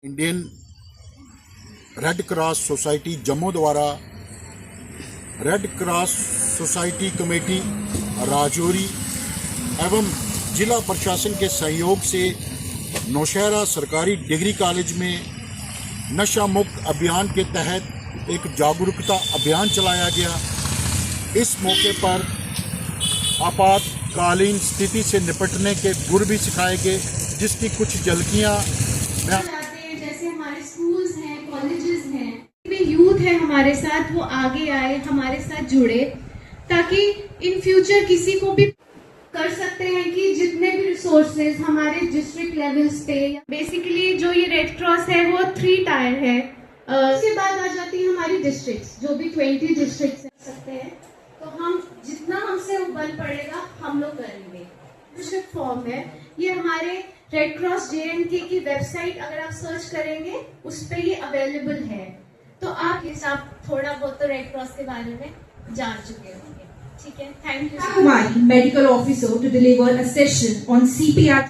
Indian Red cross Society Jammu द्वारा Red cross Society committee Rajouri एवं जिला प्रशासन के सहयोग से नौशहरा सरकारी डिग्री कॉलेज में नशा मुक्त अभियान के तहत एक जागरूकता अभियान चलाया गया। इस मौके पर आपातकालीन स्थिति से निपटने के गुर भी सिखाए गए, जिसकी कुछ झलकियाँ जैसे हमारे स्कूल्स हैं, कॉलेजेस हैं, भी यूथ है हमारे साथ, वो आगे आए, हमारे साथ जुड़े, ताकि इन फ्यूचर किसी को भी कर सकते हैं कि जितने भी रिसोर्सेज हमारे डिस्ट्रिक्ट लेवल्स पे, बेसिकली जो ये रेड क्रॉस है वो 3 टायर है। इसके बाद आ जाती है हमारी डिस्ट्रिक्ट्स, जो भी 20 डिस्ट्रिक्ट्स कर सकते हैं। तो हम जितना हमसे वो बल पड़ेगा हम लोग करेंगे। डिस्ट्रिक्ट फॉर्म है ये, हमारे रेड क्रॉस JNK की वेबसाइट अगर आप सर्च करेंगे उस पे ये अवेलेबल है। तो आप हिसाब थोड़ा बहुत तो रेड क्रॉस के बारे में जान चुके होंगे। ठीक है, thank you. Kumari, medical officer, to deliver a session on CPR.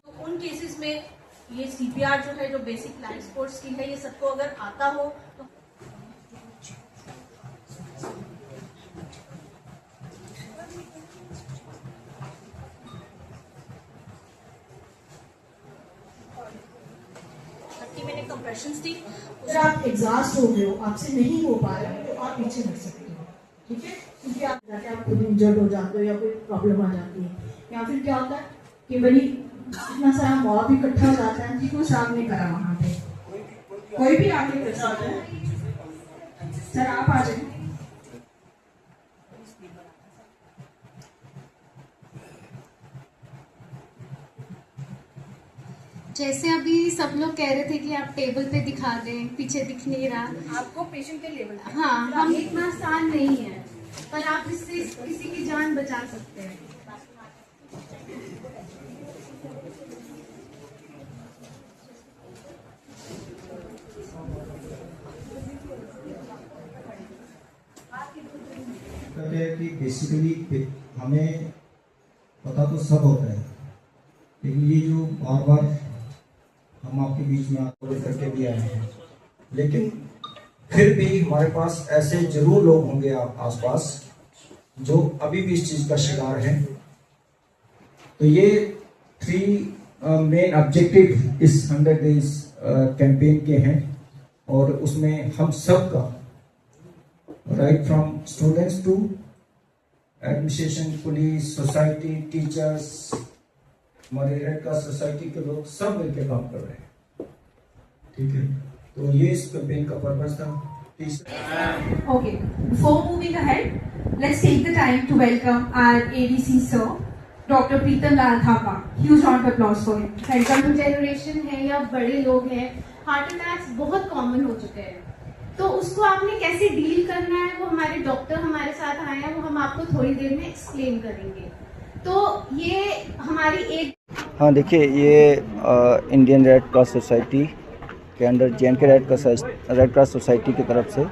तो उन केसेस में ये CPR जो है, जो बेसिक लाइफ सपोर्ट स्किल है, ये सबको अगर आता हो तो कंप्रेशन स्टिक। अगर आप एग्जॉस्ट हो गए हो, आपसे नहीं हो पा रहा है, तो आप पीछे हट सकते हो। ठीक है, क्योंकि आप जाके आप खुद इंजर्ड हो जाते हो या कोई प्रॉब्लम आ जाती है, या फिर क्या होता है कि बड़ी इतना सारा मॉब इकट्ठा हो जाता है, जिसको सामने करा वहां पे कोई भी आगे कर सकता है। सर आप आ जाए। जैसे अभी सब लोग कह रहे थे कि आप टेबल पे दिखा दें, पीछे दिख नहीं रहा, आपको पेशेंट के लेवल हाँ, हम इतना आसान नहीं है, पर आप इससे किसी की जान बचा सकते हैं। कहते हैं कि बेसिकली हमें पता तो सब होता है, लेकिन ये जो बार बार हम आपके बीच में आपको करके भी आए हैं, लेकिन फिर भी हमारे पास ऐसे जरूर लोग होंगे आप आसपास जो अभी भी इस चीज का शिकार हैं। तो ये 3 मेन ऑब्जेक्टिव इस 100 डेज कैंपेन के हैं, और उसमें हम सब का, right from students to administration, police, society, teachers, हमारे रेड क्रॉस सोसाइटी के लोग सब मिलकर काम कर रहे हैं। ठीक है, तो ये इस कैंपेन का पर्पस था। Okay, before moving ahead, let's take the time to welcome our ADC sir, Dr. Preetam Lal Thapa. Huge round of applause for him. Young generation है या बड़े लोग हैं, हार्ट अटैक्स बहुत कॉमन हो चुके हैं, तो उसको आपने कैसे डील करना है, वो हमारे डॉक्टर हमारे साथ आए हैं, वो हम आपको थोड़ी देर में एक्सप्लेन करेंगे। तो ये हमारी एक, हाँ देखिए, ये इंडियन रेड क्रॉस सोसाइटी के under JNK red cross society की तरफ से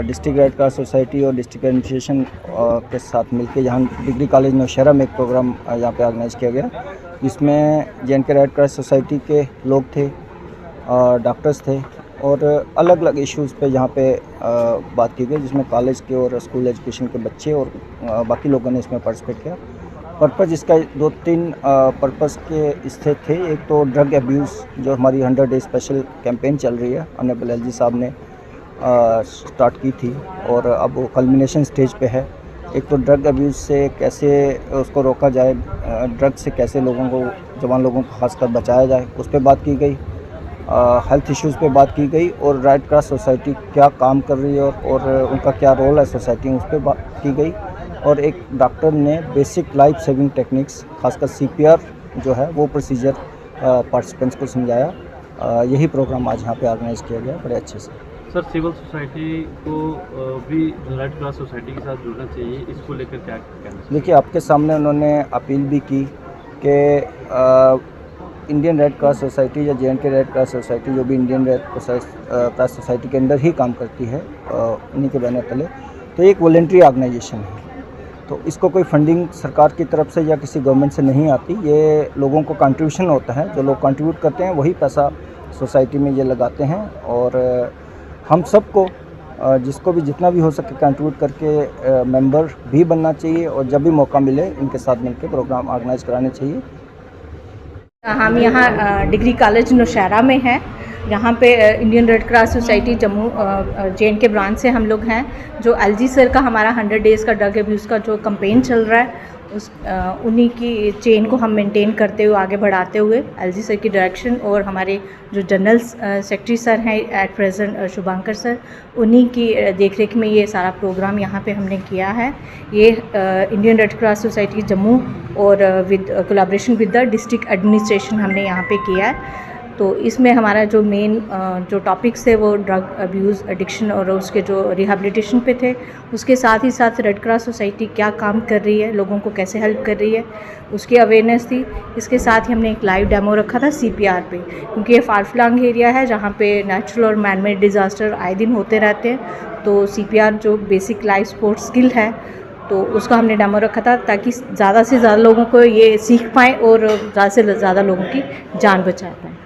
डिस्ट्रिक्ट रेड क्रॉस सोसाइटी और डिस्ट्रिक्ट एडमिनिस्ट्रेशन के साथ मिलकर यहाँ डिग्री कॉलेज नौशहरा में एक प्रोग्राम यहाँ पे ऑर्गेनाइज किया गया, जिसमें JNK रेड क्रॉस सोसाइटी के लोग थे, डॉक्टर्स थे, और अलग अलग इश्यूज़ पे यहाँ पे बात की गई, जिसमें कॉलेज के और स्कूल एजुकेशन के बच्चे और बाकी लोगों ने इसमें पार्टिसिपेट किया। पर्पज़ इसका 2-3 पर्पज़ के स्थित थे। एक तो ड्रग अब्यूज़, जो हमारी 100 डे स्पेशल कैंपेन चल रही है, ऑनरेबल LG साहब ने स्टार्ट की थी और अब वो कल्मिनेशन स्टेज पे है। एक तो ड्रग अब्यूज़ से कैसे उसको रोका जाए, ड्रग से कैसे लोगों को, जवान लोगों को खासकर बचाया जाए, उस पर बात की गई। हेल्थ इश्यूज़ पे बात की गई, और रेड क्रॉस सोसाइटी क्या काम कर रही है और उनका क्या रोल है सोसाइटी में, उस पर बात की गई। और एक डॉक्टर ने बेसिक लाइफ सेविंग टेक्निक्स, खासकर CPR जो है वो प्रोसीजर पार्टिसिपेंट्स को समझाया। यही प्रोग्राम आज यहाँ पे ऑर्गेनाइज किया गया बड़े अच्छे से। सर, सिविल सोसाइटी को भी रेड क्रॉस सोसाइटी के साथ जुड़ना चाहिए, इसको लेकर क्या कहना है? देखिए, आपके सामने उन्होंने अपील भी की कि इंडियन रेड क्रॉस सोसाइटी या JNK रेड क्रॉस सोसाइटी, जो भी इंडियन रेड क्रॉस सोसाइटी के अंदर ही काम करती है, उन्हीं के बैनर तले, तो एक वॉलेंट्री ऑर्गेनाइजेशन है। तो इसको कोई फंडिंग सरकार की तरफ से या किसी गवर्नमेंट से नहीं आती, ये लोगों को कंट्रीब्यूशन होता है। जो लोग कंट्रीब्यूट करते हैं वही पैसा सोसाइटी में ये लगाते हैं। और हम सबको जिसको भी जितना भी हो सके कंट्रीब्यूट करके मेंबर भी बनना चाहिए और जब भी मौका मिले इनके साथ मिलकर प्रोग्राम ऑर्गेनाइज कराने चाहिए। हम यहाँ डिग्री कॉलेज नौशहरा में हैं। यहाँ पे Indian Red cross Society Jammu JNK branch से हम लोग हैं। जो LG सर का हमारा 100 डेज़ का ड्रग अब्यूज़ का जो कैंपेन चल रहा है उन्हीं की चेन को हम मेंटेन करते हुए आगे बढ़ाते हुए LG सर की डायरेक्शन और हमारे जो जनरल सेक्रेटरी सर हैं एट प्रेजेंट शुभांकर सर, उन्हीं की देखरेख में ये सारा प्रोग्राम यहाँ पे हमने किया है। ये Indian Red cross Society Jammu और with collaboration with the district administration हमने यहाँ पे किया है। तो इसमें हमारा जो मेन जो टॉपिक्स थे वो ड्रग अब्यूज़, एडिक्शन और उसके जो रिहैबिलिटेशन पे थे। उसके साथ ही साथ रेड क्रॉस सोसाइटी क्या काम कर रही है, लोगों को कैसे हेल्प कर रही है, उसकी अवेयरनेस थी। इसके साथ ही हमने एक लाइव डेमो रखा था CPR पे, क्योंकि ये फार-फ्लंग एरिया है जहाँ पे नेचुरल और मैन मेड डिज़ास्टर आए दिन होते रहते हैं। तो CPR जो बेसिक लाइफ सपोर्ट स्किल है तो उसका हमने डेमो रखा था ताकि ज़्यादा से ज़्यादा लोगों को ये सीख पाएँ और ज़्यादा से ज़्यादा लोगों की जान बचा पाएँ।